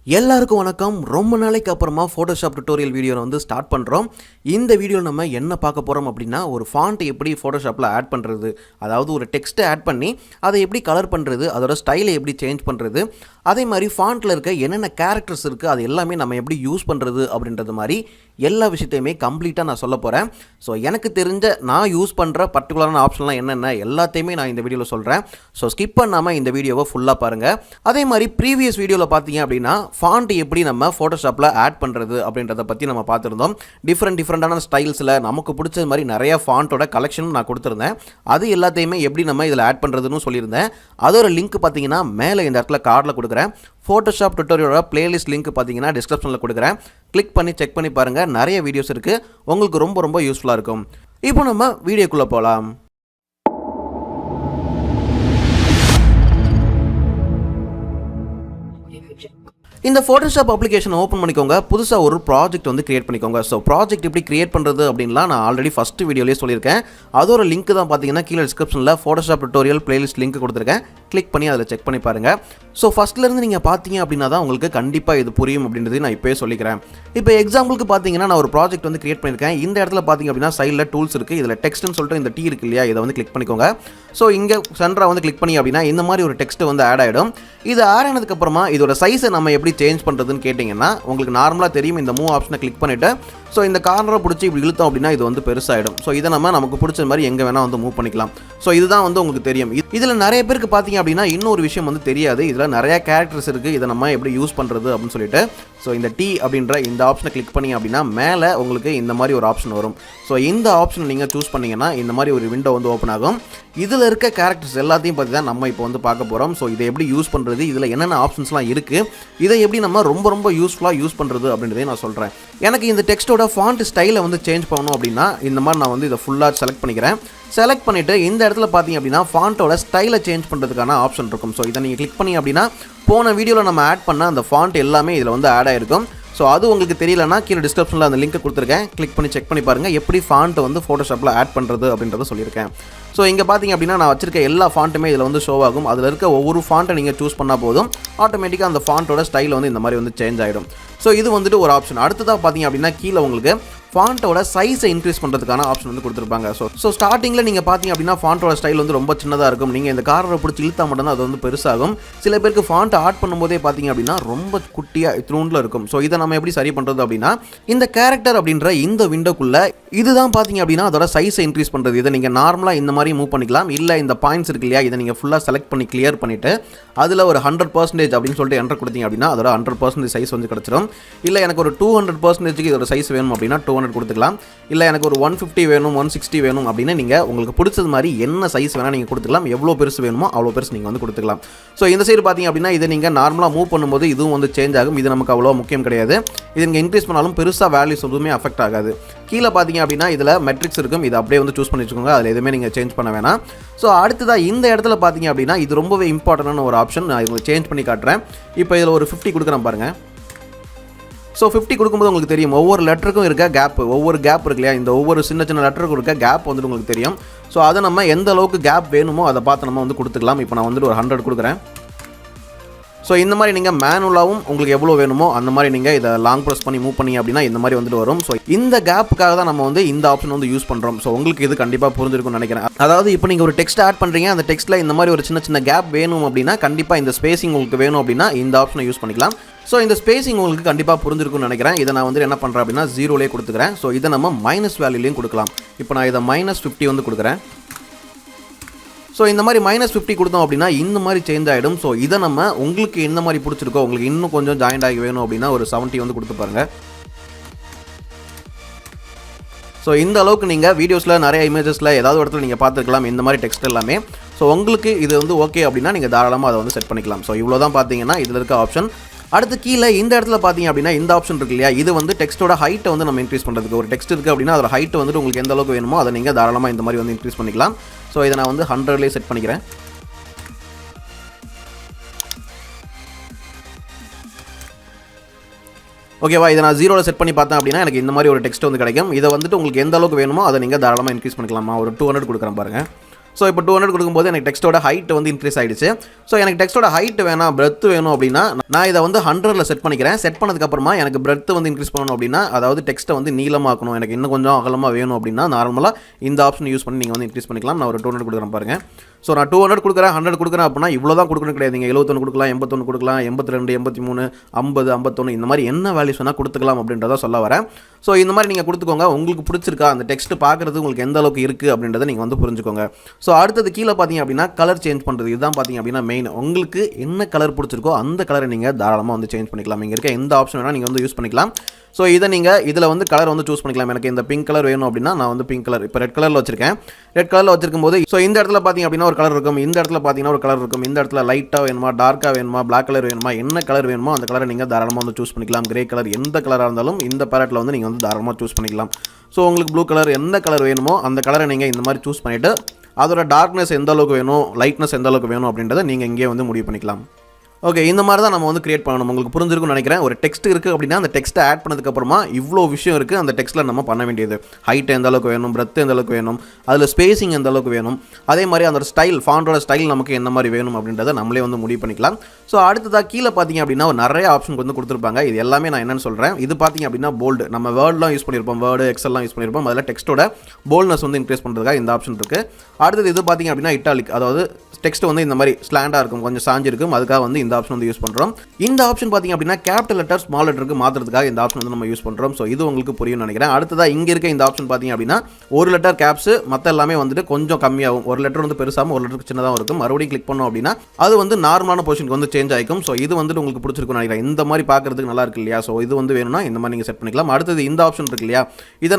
எல்லாருக்கும் வணக்கம். ரொம்ப நாளைக்கு அப்புறமா ஃபோட்டோஷாப் டுட்டோரியல் வீடியோ வந்து ஸ்டார்ட் பண்ணுறோம். இந்த வீடியோவில் நம்ம என்ன பார்க்க போகிறோம் அப்படின்னா, ஒரு ஃபாண்ட் எப்படி ஃபோட்டோஷாப்பில் ஆட் பண்ணுறது, அதாவது ஒரு டெக்ஸ்ட்டை ஆட் பண்ணி அதை எப்படி கலர் பண்ணுறது, அதோட ஸ்டைலை எப்படி சேஞ்ச் பண்ணுறது, அதே மாதிரி ஃபாண்ட்டில் இருக்க என்னென்ன கேரக்டர்ஸ் இருக்குது அது எல்லாமே நம்ம எப்படி யூஸ் பண்ணுறது அப்படின்றது மாதிரி எல்லா விஷயத்தையுமே கம்ப்ளீட்டாக நான் சொல்ல போகிறேன். ஸோ எனக்கு தெரிஞ்ச நான் யூஸ் பண்ணுற பர்டிகுலரான ஆப்ஷன்லாம் என்னென்ன எல்லாத்தையுமே நான் இந்த வீடியோவில் சொல்கிறேன். ஸோ ஸ்கிப் பண்ணாமல் இந்த வீடியோவை ஃபுல்லாக பாருங்கள். அதே மாதிரி ப்ரீவியஸ் வீடியோவில் பார்த்தீங்க அப்படின்னா ஃபாண்ட் எப்படி நம்ம ஃபோட்டோஷாப்பில் ஆட் பண்ணுறது அப்படின்றத பற்றி நம்ம பார்த்துருந்தோம். டிஃப்ரெண்டான ஸ்டைல்ஸில் நமக்கு பிடிச்ச மாதிரி நிறையா ஃபாண்ட்டோட கலெக்ஷனும் நான் கொடுத்துருந்தேன். அது எல்லாத்தையுமே எப்படி நம்ம இதில் ஆட் பண்ணுறதுன்னு சொல்லியிருந்தேன். அதோட லிங்க் பார்த்தீங்கன்னா மேலே இந்த இடத்துல கார்டில் கொடுக்குறேன். ஃபோட்டோஷாப் டுட்டோரியலோட பிளேலிஸ்ட் லிங்க் பார்த்தீங்கன்னா டிஸ்கிரிப்ஷனில் கொடுக்குறேன். கிளிக் பண்ணி செக் பண்ணி பாருங்கள். நிறைய வீடியோஸ் இருக்குது, உங்களுக்கு ரொம்ப யூஸ்ஃபுல்லாக இருக்கும். இப்போ நம்ம வீடியோக்குள்ளே போகலாம். இந்த ஃபோட்டோஷாப் அப்ளிகேஷன் ஓப்பன் பண்ணிக்கோங்க. புதுசாக ஒரு ப்ராஜெக்ட் வந்து கிரியேட் பண்ணிக்கோங்க. ஸோ ப்ராஜெக்ட் எப்படி கிரியேட் பண்ணுறது அப்படின்லாம் நான் ஆல்ரெடி ஃபஸ்ட்டு வீடியோலேயே சொல்லியிருக்கேன். அதோட லிங்க் தான் பார்த்தீங்கன்னா கீழே டிஸ்கிரிப்ஷனில் ஃபோட்டோஷாப் டுட்டோரியல் பிளேலிஸ்ட் லிங்க் கொடுத்துருக்கேன். கிளிக் பண்ணி அதில் செக் பண்ணி பாருங்கள். ஸோ ஃபஸ்ட்லேருந்து நீங்கள் பார்த்தீங்க அப்படின்னா தான் உங்களுக்கு கண்டிப்பாக இது புரியும் அப்படின்றது நான் இப்போயே சொல்லிக்கிறேன். இப்போ எக்ஸாம்பிளுக்கு பார்த்தீங்கன்னா நான் ஒரு ப்ராஜெக்ட் வந்து கிரியேட் பண்ணியிருக்கேன். இந்த இடத்துல பார்த்தீங்க அப்படின்னா சைடில் டூல்ஸ் இருக்குது. இதில் டெக்ஸ்ட்னு சொல்லிட்டு இந்த டீ இருக்கு இல்லையா, இதை வந்து கிளிக் பண்ணிக்கோங்க. ஸோ இங்கே சென்டராக வந்து கிளிக் பண்ணி அப்படின்னா இந்த மாதிரி ஒரு டெக்ஸ்ட் வந்து ஆட் ஆகிடும். இது ஆட் ஆனதுக்கப்புறமா இதோட சைஸை நம்ம எப்படி சேஞ்ச் பண்ணுறதுன்னு கேட்டிங்கன்னா, உங்களுக்கு நார்மலாக தெரியும். இந்த மூவ் ஆப்ஷனை கிளிக் பண்ணிவிட்டு ஸோ இந்த கார்னரை பிடிச்சி இப்படி இழுத்தோம் அப்படின்னா இது வந்து பெருசாகிடும். ஸோ இதை நமக்கு பிடிச்ச மாதிரி எங்கே வேணால் வந்து மூவ் பண்ணிக்கலாம். ஸோ இதுதான் வந்து உங்களுக்கு தெரியும். இதில் நிறைய பேருக்கு பார்த்தீங்க அப்படின்னா இன்னொரு விஷயம் வந்து தெரியாது. இதில் நிறையா கேரக்டர்ஸ் இருக்குது, இதை நம்ம எப்படி யூஸ் பண்ணுறது அப்படின்னு சொல்லிட்டு. ஸோ இந்த டி அப்படின்ற இந்த ஆப்ஷனை கிளிக் பண்ணி அப்படின்னா மேலே உங்களுக்கு இந்த மாதிரி ஒரு ஆப்ஷன் வரும். ஸோ இந்த ஆப்ஷனை நீங்கள் சூஸ் பண்ணிங்கன்னா இந்த மாதிரி ஒரு விண்டோ வந்து ஓப்பன் ஆகும். இதில் இருக்க கேரக்டர்ஸ் எல்லாத்தையும் பற்றி தான் நம்ம இப்போ வந்து பார்க்க போகிறோம். ஸோ இதை எப்படி யூஸ் பண்ணுறது, இதில் என்னென்ன ஆப்ஷன்ஸ்லாம் இருக்குது, இதை எப்படி நம்ம ரொம்ப யூஸ்ஃபுல்லாக யூஸ் பண்ணுறது அப்படின்றதையும் நான் சொல்கிறேன். எனக்கு இந்த டெக்ஸ்ட்டோட ஃபாண்ட் ஸ்டைலை வந்து சேஞ்ச் பண்ணணும் அப்படின்னா இந்த மாதிரி நான் வந்து இதை ஃபுல்லாக செலக்ட் பண்ணிக்கிறேன். செலக்ட் பண்ணிவிட்டு இந்த இடத்துல பார்த்தீங்க அப்படின்னா ஃபாண்ட்டோட ஸ்டைலை சேஞ்ச் பண்ணுறதுக்கான ஆப்ஷன் இருக்கும். ஸோ இதை நீங்கள் கிளிக் பண்ணி அப்படின்னா போன வீடியோவில் நம்ம ஆட் பண்ண அந்த ஃபாண்ட் எல்லாமே இதில் வந்து ஆட் ஆகிருக்கும். ஸோ அது உங்களுக்கு தெரியலன்னா கீழே டிஸ்கிரிப்ஷனில் அந்த லிங்க் கொடுத்துருக்கேன். கிளிக் பண்ணி செக் பண்ணி பாருங்கள் எப்படி ஃபாண்ட்டை வந்து ஃபோட்டோஷாப்பில் ஆட் பண்ணுறது அப்படின்றத சொல்லியிருக்கேன். ஸோ இங்கே பார்த்தீங்க அப்படின்னா நான் வச்சிருக்க எல்லா ஃபாண்ட்டுமே இதில் வந்து ஷோ ஆகும். அதில் இருக்க ஒவ்வொரு ஃபாண்ட்டை நீங்கள் சூஸ் பண்ணால் போதும், ஆட்டோமேட்டிக்காக அந்த ஃபாண்ட்டோட ஸ்டைல் வந்து இந்த மாதிரி வந்து சேஞ்ச் ஆகிடும். ஸோ இது வந்துட்டு ஒரு ஆப்ஷன். அடுத்ததாக பார்த்தீங்க அப்படின்னா கீழே உங்களுக்கு ஃபாண்ட்டோட சைஸை இன்க்ரீஸ் பண்ணுறதுக்கான ஆப்ஷன் வந்து கொடுத்துருப்பாங்க. ஸோ ஸ்டார்டிங்கில் நீங்கள் பார்த்தீங்க அப்படின்னா ஃபாண்ட்டோட ஸ்டைல் வந்து ரொம்ப சின்னதாக இருக்கும். நீங்கள் இந்த காரை பிடிச்சி இழுத்தா மட்டும்தான் அது வந்து பெருசாகும். சில பேருக்கு ஃபாண்ட் ஆட் பண்ணும்போதே பார்த்தீங்க அப்படின்னா ரொம்ப குட்டியாக இத்ரூண்டில் இருக்கும். ஸோ இதை நம்ம எப்படி சரி பண்ணுறது அப்படின்னா இந்த கேரக்டர் அப்படின்ற இந்த விண்டோக்குள்ளே இதுதான் பார்த்தீங்க அப்படின்னா அதோட சைஸை இன்க்ரீஸ் பண்ணுறது. இதை நீங்கள் நார்மலாக இந்த மாதிரி மூவ் பண்ணிக்கலாம். இல்லை இந்த பாயிண்ட்ஸ் இருக்கு இல்லையா, இதை நீங்கள் ஃபுல்லாக செலக்ட் பண்ணி கிளியர் பண்ணிவிட்டு அதில் ஒரு 100% அப்படின்னு சொல்லிட்டு என்டர் கொடுத்தீங்க அப்படின்னா அதோட 100% சைஸ் வந்து கிடச்சிடும். இல்லை எனக்கு ஒரு 200% இதோட சைஸ் வேணும் அப்படின்னா 200 கொடுத்துக்கலாம். இல்லை எனக்கு ஒரு 150 வேணும், 160 வேணும் அப்படின்னா நீங்கள் உங்களுக்கு பிடிச்சது மாதிரி என்ன சைஸ் வேணால் நீங்கள் கொடுத்துக்கலாம். எவ்வளோ பெருசு வேணுமோ அவ்வளோ பெருசு நீங்கள் வந்து கொடுத்துக்கலாம். ஸோ இந்த சைடு பார்த்தீங்க அப்படின்னா இதை நீங்கள் நார்மலாக மூவ் பண்ணும்போது இதுவும் வந்து சேஞ்ச் ஆகும். இது நமக்கு அவ்வளோ முக்கியம் கிடையாது. இது நீங்கள் இன்க்ரீஸ் பண்ணாலும் பெருசாக வேல்யூஸ் எதுவுமே அஃபெக்ட் ஆகாது. கீழே பார்த்தீங்க அப்படின்னா இதில் மெட்ரிக்ஸ் இருக்கும். இதை அப்படியே வந்து சூஸ் பண்ணி வச்சுக்கோங்க. அதில் எதுவுமே நீங்கள் சேஞ்ச் பண்ண வேணாம். ஸோ அடுத்ததாக இந்த இடத்துல பார்த்தீங்க அப்படின்னா இது ரொம்பவே இம்பார்ட்டண்டான ஒரு ஆப்ஷன். நான் உங்களுக்கு சேஞ்ச் பண்ணி காட்டுறேன். இப்போ இதில் ஒரு 50 கொடுக்குறேன் பாருங்கள். ஸோ 50 கொடுக்கும்போது உங்களுக்கு தெரியும் ஒவ்வொரு லெட்டருக்கும் இருக்க கேப், ஒவ்வொரு கேப் இருக்கு இல்லையா, இந்த ஒவ்வொரு சின்ன லெட்டருக்கும் இருக்க கேப் வந்துட்டு உங்களுக்கு தெரியும். ஸோ அதை நம்ம எந்த அளவுக்கு கேப் வேணுமோ அதை பார்த்து நம்ம வந்து கொடுத்துக்கலாம். இப்போ நான் வந்துட்டு ஒரு 100 கொடுக்குறேன். ஸோ இந்த மாதிரி நீங்கள் மேனுவலாகவும் உங்களுக்கு எவ்வளோ வேணுமோ அந்த மாதிரி நீங்கள் இதை லாங் ப்ரெஸ் பண்ணி மூவ் பண்ணி அப்படின்னா இந்த மாதிரி வந்துட்டு வரும். ஸோ இந்த கேப்புக்காக தான் நம்ம வந்து இந்த ஆப்ஷன் வந்து யூஸ் பண்ணுறோம். ஸோ உங்களுக்கு இது கண்டிப்பாக புரிஞ்சிருக்கும்னு நினைக்கிறேன். அதாவது இப்போ நீங்கள் ஒரு டெக்ஸ்ட் ஆட் பண்ணுறீங்க, அந்த டெக்ஸ்ட்டில் இந்த மாதிரி ஒரு சின்ன கேப் வேணும் அப்படின்னா கண்டிப்பாக இந்த ஸ்பேசிங் உங்களுக்கு வேணும் அப்படின்னா இந்த ஆப்ஷனை யூஸ் பண்ணிக்கலாம். ஸோ இந்த ஸ்பேசிங் உங்களுக்கு கண்டிப்பாக புரிஞ்சிருக்கும்னு நினைக்கிறேன். இதை நான் வந்து என்ன பண்ணுறேன் அப்படின்னா 0லேயே கொடுத்துக்கிறேன். ஸோ இதை நம்ம மைனஸ் வேல்யூலையும் கொடுக்கலாம். இப்போ நான் இதை -50 வந்து கொடுக்குறேன். ஸோ இந்த மாதிரி -50 கொடுத்தோம் அப்படின்னா இந்த மாதிரி சேஞ்ச் ஆகிடும். ஸோ இதை நம்ம உங்களுக்கு எந்த மாதிரி பிடிச்சிருக்கோ, உங்களுக்கு இன்னும் கொஞ்சம் ஜாயிண்ட் ஆகி வேணும் அப்படின்னா ஒரு 70 வந்து கொடுத்து பாருங்கள். ஸோ இந்த அளவுக்கு நீங்கள் வீடியோஸில் நிறைய இமேஜஸில் ஏதாவது இடத்துல நீங்கள் பார்த்துருக்கலாம் இந்த மாதிரி டெக்ஸ்ட் எல்லாமே. ஸோ உங்களுக்கு இது வந்து ஓகே அப்படின்னா நீங்கள் தாராளமாக அதை வந்து செட் பண்ணிக்கலாம். ஸோ இவ்வளோ தான் பார்த்தீங்கன்னா இதில் இருக்க ஆப்ஷன். அடுத்து கீழே இந்த இடத்துல பார்த்தீங்க அப்படின்னா இந்த ஆப்ஷன் இருக்கு இல்லையா, இது வந்து டெக்ஸ்ட்டோட ஹைட்டை வந்து நம்ம இன்க்ரீஸ் பண்ணுறதுக்கு. ஒரு டெக்ஸ்ட் இருக்குது அப்படின்னா அதோட ஹைட் வந்துட்டு உங்களுக்கு எந்த அளவுக்கு வேணுமோ அதை நீங்கள் தாராளமாக இந்த மாதிரி வந்து இன்க்ரீஸ் பண்ணிக்கலாம். ஸோ இதை நான் வந்து 100லேயே செட் பண்ணிக்கிறேன். ஓகேவா, இதை நான் 0ல் செட் பண்ணி பார்த்தேன் அப்படின்னா எனக்கு இந்த மாதிரி ஒரு டெக்ஸ்ட் வந்து கிடைக்கும். இதை வந்துட்டு உங்களுக்கு எந்த அளவுக்கு வேணுமோ அதை நீங்கள் தாராளமாக இன்க்ரீஸ் பண்ணிக்கலாமா. ஒரு 200 கொடுக்குறேன் பாருங்கள். ஸோ இப்போ 200 கொடுக்கும்போது எனக்கு டெக்ஸ்ட்டோட ஹைட் வந்து இன்க்ரீஸ் ஆகிடுச்சு. ஸோ எனக்கு டெக்ஸ்ட்டோட ஹைட் வேணாம், பிரெத் வேணும் அப்படின்னா நான் இதை வந்து 100ல் செட் பண்ணிக்கிறேன். செட் பண்ணதுக்கப்புறமா எனக்கு பிரெத் வந்து இன்க்ரீஸ் பண்ணணும் அப்படின்னா, அதாவது டெக்ஸ்ட்டை வந்து நீளமாக்கணும், எனக்கு இன்னும் கொஞ்சம் அகலமாக வேணும் அப்படின்னா நார்மலாக இந்த ஆப்ஷன் யூஸ் பண்ணி நீங்கள் வந்து இன்க்ரீஸ் பண்ணிக்கலாம். நான் ஒரு 200 கொடுக்குறேன் பாருங்கள். ஸோ நான் 200 கொடுக்குறேன், 100 கொடுக்குறேன் அப்படின்னா இவ்வளோ தான் கொடுக்கணும் கிடையாது. நீங்கள் 71 கொடுக்கலாம், 81 கொடுக்கலாம், 82, 83, 50, 51 இந்த மாதிரி என்ன வேல்யூஸ் வேணால் கொடுத்துக்கலாம் அப்படின்றத சொல்ல வரேன். ஸோ இந்த மாதிரி நீங்கள் கொடுத்துக்கோங்க. உங்களுக்கு பிடிச்சிருக்கா அந்த டெக்ஸ்ட் பார்க்குறது உங்களுக்கு எந்த அளவுக்கு இருக்குது அப்படின்றத நீங்கள் வந்து புரிஞ்சுக்கோங்க. ஸோ அடுத்தது கீழே பார்த்தீங்க அப்படின்னா கலர் சேஞ்ச் பண்ணுறது. இதுதான் பார்த்தீங்க அப்படின்னா மெயின். உங்களுக்கு என்ன கலர் பிடிச்சிருக்கோ அந்த கலரை நீங்கள் தாராளமாக வந்து சேஞ்ச் பண்ணிக்கலாம். இங்கே இருக்க எந்த ஆப்ஷன் வேணால் நீங்கள் வந்து யூஸ் பண்ணிக்கலாம். ஸோ இதை நீங்கள் இதில் வந்து கலர் வந்து சூஸ் பண்ணிக்கலாம். எனக்கு இந்த பிங்க் கலர் வேணும் அப்படின்னா நான் வந்து பிங்க் கலர் இப்போ ரெட் கலரில் வச்சிருக்கேன். ரெட் கலரில் வச்சிருக்கும் போது ஸோ இந்த இடத்துல பார்த்தீங்க அப்படின்னா ஒரு கலர் இருக்கும், இந்த இடத்துல பார்த்தீங்கன்னா ஒரு கலர் இருக்கும், இந்த இடத்துல லைட்டாக வேணுமா, டார்க்காக வேணுமா, பிளாக் கலர் வேணுமா, என்ன கலர் வேணுமோ அந்த கலரை நீங்கள் தாராளமாக வந்து சூஸ் பண்ணிக்கலாம். கிரே கலர் எந்த கலராக இருந்தாலும் இந்த பேலட்டில் வந்து நீங்கள் வந்து தாராளமாக சூஸ் பண்ணிக்கலாம். ஸோ உங்களுக்கு ப்ளூ கலர் எந்த கலர் வேணுமோ அந்த கலரை நீங்கள் இந்த மாதிரி சூஸ் பண்ணிவிட்டு அதோட டார்க்னஸ் எந்த அளவுக்கு வேணும், லைட்னஸ் எந்த அளவுக்கு வேணும் அப்படின்றத நீங்கள் இங்கே வந்து முடிவு பண்ணிக்கலாம். ஓகே, இந்த மாதிரி தான் நம்ம வந்து கிரியேட் பண்ணணும். உங்களுக்கு புரிஞ்சிருக்கும்னு நினைக்கிறேன். ஒரு டெக்ஸ்ட் இருக்குது அப்படின்னா அந்த டெக்ஸ்ட்டை ஆட் பண்ணதுக்கப்புறமா இவ்வளோ விஷயம் இருக்குது அந்த டெக்ஸ்ட்டில் நம்ம பண்ண வேண்டியது. ஹைட் எந்த அளவுக்கு வேணும், பிரெத் எந்த அளவுக்கு வேணும், அதில் ஸ்பேசிங் எந்த அளவுக்கு வேணும், அதே மாதிரி அந்த ஸ்டைல் ஃபாண்டோட ஸ்டைல் நமக்கு எந்த மாதிரி வேணும் அப்படின்றத நம்மளே வந்து முடிவு பண்ணிக்கலாம். ஸோ அடுத்ததாக கீழே பார்த்தீங்க அப்படின்னா ஒரு நிறைய ஆப்ஷன் வந்து கொடுத்துருப்பாங்க. இது எல்லாமே நான் என்னென்னு சொல்கிறேன். இது பார்த்தீங்க அப்படின்னா போல்டு, நம்ம வேர்ட்லாம் யூஸ் பண்ணியிருப்போம், வேர்டு எக்ஸல்லாம் யூஸ் பண்ணியிருப்போம். அதில் டெக்ஸ்ட்டோட போல்ட்னஸ் வந்து இன்க்ரீஸ் பண்ணுறதுக்காக இந்த ஆப்ஷன் இருக்குது. அடுத்தது இது பார்த்தீங்க அப்படின்னா இட்டாலிக், அதாவது டெக்ஸ்ட் வந்து இந்த மாதிரி ஸ்லாண்டாக இருக்கும், கொஞ்சம் சாஞ்சிருக்கும், அதுக்காக வந்து இந்த ஆப்ஷன் வந்து யூஸ் பண்ணுறோம். இந்த ஆப்ஷன் பார்த்தீங்க அப்படின்னா கேபிட்டல் லெட்டர் ஸ்மால் லெட்டருக்கு மாற்றுறதுக்காக இந்த ஆப்ஷன் வந்து நம்ம யூஸ் பண்ணுறோம். ஸோ இது உங்களுக்கு புரியும் நினைக்கிறேன். அடுத்ததாக இங்கே இருக்க இந்த ஆப்ஷன் பார்த்தீங்க அப்படின்னா ஒரு லெட்டர் கேப்ஸ், மற்ற எல்லாமே வந்துட்டு கொஞ்சம் கம்மியாகும். ஒரு லெட்டர் வந்து பெருசாகவும் ஒரு லெட்டருக்கு சின்னதாக இருக்கும். மறுபடியும் கிளிக் பண்ணோம் அப்படின்னா அது வந்து நார்மலான பொசிஷனுக்கு வந்து சேஞ்ச் ஆகிக்கும். ஸோ இது வந்துட்டு உங்களுக்கு பிடிச்சிருக்கும் நினைக்கிறேன். இந்த மாதிரி பார்க்குறதுக்கு நல்லா இருக்கு இல்லையா? ஸோ இது வந்து வேணும்னா இந்த மாதிரி நீங்கள் செட் பண்ணிக்கலாம். அடுத்தது இந்த ஆப்ஷன் இருக்கு இல்லையா, இதை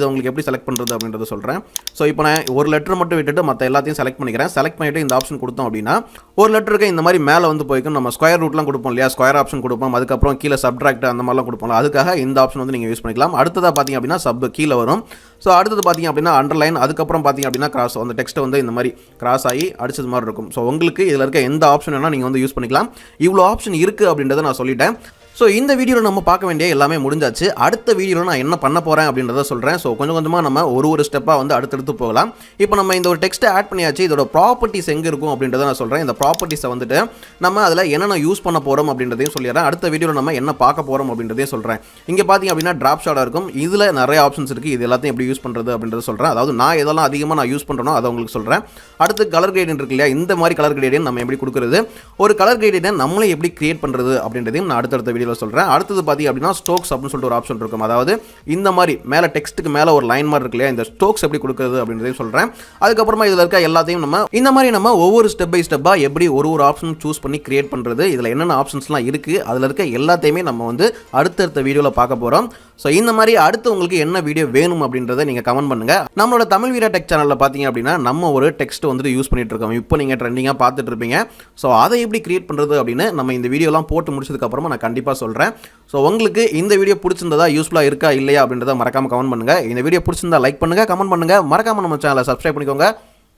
உங்களுக்கு எப்படி செலக்ட் பண்ணுறது அப்படின்றத சொல்கிறேன். ஸோ இப்போ நான் ஒரு லெட்டர் மட்டும் விட்டுட்டு மற்ற எல்லாத்தையும் செலக்ட் பண்ணிக்கிறேன். செலக்ட் பண்ணிவிட்டு இந்த ஆப்ஷன் கொடுத்தோம் அப்படின்னா ஒரு லெட்டருக்கு இந்த மாதிரி மேலே வந்து போய்க்கும். நம்ம ஸ்கொயர் ரூட்லாம் கொடுப்போம் இல்லையா, ஸ்கொயர் ஆப்ஷன் கொடுப்போம், அதுக்கப்புறம் கீழே சப்ட்ராக்ட் அந்த மாதிரிலாம் கொடுப்போம். அதுக்காக இந்த ஆப்ஷன் வந்து நீங்கள் யூஸ் பண்ணிக்கலாம். அடுத்ததாக பார்த்தீங்க அப்படின்னா சப் கீழே வரும். ஸோ அடுத்தது பார்த்தீங்க அப்படின்னா அண்டர்லைன், அதுக்கப்புறம் பார்த்தீங்க அப்படின்னா கிராஸ், அந்த டெக்ஸ்ட்டை வந்து இந்த மாதிரி கிராஸ் ஆகி அடிச்சது மாதிரி இருக்கும். ஸோ உங்களுக்கு இதில் இருக்க எந்த ஆப்ஷன் வேணால் நீங்கள் வந்து யூஸ் பண்ணிக்கலாம். இவ்வளோ ஆப்ஷன் இருக்குது அப்படின்றத நான் சொல்லிட்டேன். ஸோ இந்த வீடியோவில் நம்ம பார்க்க வேண்டிய எல்லாமே முடிஞ்சாச்சு. அடுத்த வீடியோவில் நான் என்ன பண்ண போகிறேன் அப்படின்றத சொல்கிறேன். ஸோ கொஞ்சம் கொஞ்சமாக நம்ம ஒரு ஸ்டெப்பாக வந்து அடுத்தடுத்து போகலாம். இப்போ நம்ம இந்த ஒரு டெக்ஸ்ட்டை ஆட் பண்ணியாச்சு. இதோட ப்ராப்பர்ட்டிஸ் எங்கே இருக்கும் அப்படின்றத நான் சொல்கிறேன். இந்த ப்ராப்பர்ட்டிஸை வந்துட்டு நம்ம அதில் என்னென்ன யூஸ் பண்ண போகிறோம் அப்படின்றதையும் சொல்லிடுறேன். அடுத்த வீடியோவில் நம்ம என்ன பார்க்க போகிறோம் அப்படின்றதையும் சொல்கிறேன். இங்கே பார்த்தீங்க அப்படின்னா ட்ராப் ஷாடாக இருக்கும். இதில் நிறைய ஆப்ஷன்ஸ் இருக்குது. இது எல்லாத்தையும் எப்படி யூஸ் பண்ணுறது அப்படின்றத சொல்கிறேன். அதாவது நான் எதெல்லாம் அதிகமாக நான் யூஸ் பண்ணுறேனோ அதை உங்களுக்கு சொல்கிறேன். அடுத்து கலர் கிரேடியன்ட் இருக்கு இல்லையா, இந்த மாதிரி கலர் கிரேடியன்ட் நம்ம எப்படி கொடுக்குறது, ஒரு கலர் கிரேடியன்ட் நம்மளே எப்படி கிரியேட் பண்ணுறது அப்படின்றதையும் நான் அடுத்த வீடியோவில் சொல்கிறேன். அடுத்தது பார்த்தீங்க அப்படின்னா ஸ்டோக்ஸ் அப்படின்னு சொல்லிட்டு ஒரு ஆப்ஷன் இருக்கும். அதாவது இந்த மாதிரி மேலே டெக்ஸ்ட்டுக்கு மேலே ஒரு லைன் மாதிரி இருக்கு இல்லையா, இந்த ஸ்டோக்ஸ் எப்படி கொடுக்குறது அப்படின்றதையும் சொல்கிறேன். அதுக்கப்புறமா இதில் இருக்க எல்லாத்தையும் நம்ம இந்த மாதிரி நம்ம ஒவ்வொரு ஸ்டெப் பை ஸ்டெப்பாக எப்படி ஒரு ஆப்ஷன் சூஸ் பண்ணி கிரியேட் பண்ணுறது, இதில் என்னென்ன ஆப்ஷன்ஸ்லாம் இருக்குது, அதில் இருக்க எல்லாத்தையுமே நம்ம வந்து அடுத்தடுத்த வீடியோவில் பார்க்க போகிறோம். ஸோ இந்த மாதிரி அடுத்து உங்களுக்கு என்ன வீடியோ வேணும் அப்படின்றத நீங்கள் கமெண்ட் பண்ணுங்கள். நம்மளோட தமிழ் வீரா டெக் சேனலில் பார்த்தீங்க அப்படின்னா நம்ம ஒரு டெக்ஸ்ட் வந்துட்டு யூஸ் பண்ணிட்டு இருக்கோம். இப்போ நீங்கள் ட்ரெண்டிங்காக பார்த்துட்டு இருப்பீங்க. ஸோ அதை எப்படி கிரியேட் பண்ணுறது அப்படின்னு நம்ம இந்த வீடியோலாம் போட்டு முடிச்சதுக்கப்புறமா நான் கண்டிப்பாக சொல்கிறேன். ஸோ உங்களுக்கு இந்த வீடியோ பிடிச்சிருந்ததா, யூஸ்ஃபுல்லாக இருக்கா இல்லையா அப்படின்றத மறக்காமல் கமெண்ட் பண்ணுங்கள். இந்த வீடியோ பிடிச்சிருந்தா லைக் பண்ணுங்கள், கமெண்ட் பண்ணுங்கள், மறக்காமல் நம்ம சேனலை சப்ஸ்கிரைப் பண்ணிக்கோங்க.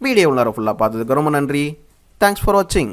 வீடியோ உள்ளார ஃபுல்லாக பார்த்ததுக்கு ரொம்ப நன்றி. தேங்க்ஸ் ஃபார் வாட்சிங்.